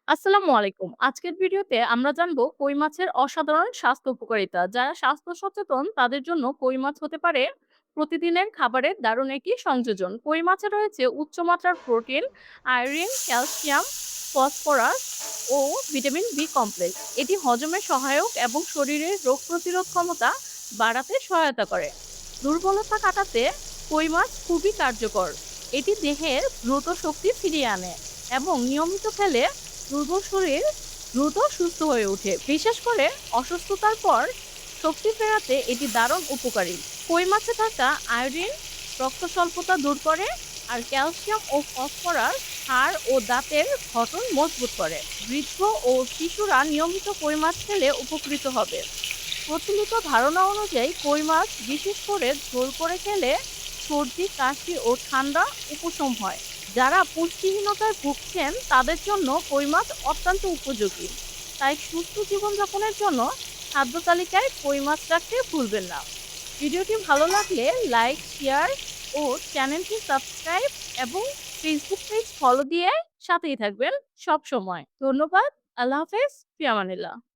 আসসালামু আলাইকুম। আজকের ভিডিওতে আমরা জানবো কই মাছের অসাধারণ স্বাস্থ্য উপকারিতা। যারা স্বাস্থ্য সচেতন তাদের জন্য কই মাছ হতে পারে প্রতিদিনের খাবারের দারুণ একটি সংযোজন। কই মাছে রয়েছে উচ্চমাত্রার প্রোটিন, আয়রন, ক্যালসিয়াম, ফসফরাস ও ভিটামিন বি কমপ্লেক্স। এটি হজমে সহায়ক এবং শরীরের রোগ প্রতিরোধ ক্ষমতা বাড়াতে সহায়তা করে। দুর্বলতা কাটাতে কই মাছ খুবই কার্যকর। এটি দেহের দ্রুত শক্তি ফিরিয়ে আনে এবং নিয়মিত খেলে দুর্বল শরীর দ্রুত সুস্থ হয়ে ওঠে। বিশেষ করে অসুস্থতার পর শক্তি ফেরাতে এটি দারুণ উপকারী। কই মাছে থাকা আয়োডিন রক্ত স্বল্পতা দূর করে, আর ক্যালসিয়াম ও ফসফরাস হাড় ও দাঁতের গঠন মজবুত করে। বৃদ্ধ ও শিশুরা নিয়মিত কই মাছ খেলে উপকৃত হবে। প্রচলিত ধারণা অনুযায়ী কই মাছ বিশেষ করে ঝোল করে খেলে সর্দি, কাশি ও ঠান্ডা উপশম হয়। যারা পুষ্টিহীনতায় ভুগছেন তাদের জন্য কই মাছ অত্যন্ত উপযোগী। তাই সুস্থ জীবনযাপনের জন্য খাদ্য তালিকায় কই মাছ রাখতে ভুলবেন না। ভিডিওটি ভালো লাগলে লাইক, শেয়ার ও চ্যানেলটি সাবস্ক্রাইব এবং ফেসবুক পেজ ফলো দিয়ে সাথেই থাকবেন সব সময়। ধন্যবাদ। আল্লাহ হাফেজ। ফি আমানিল্লাহ।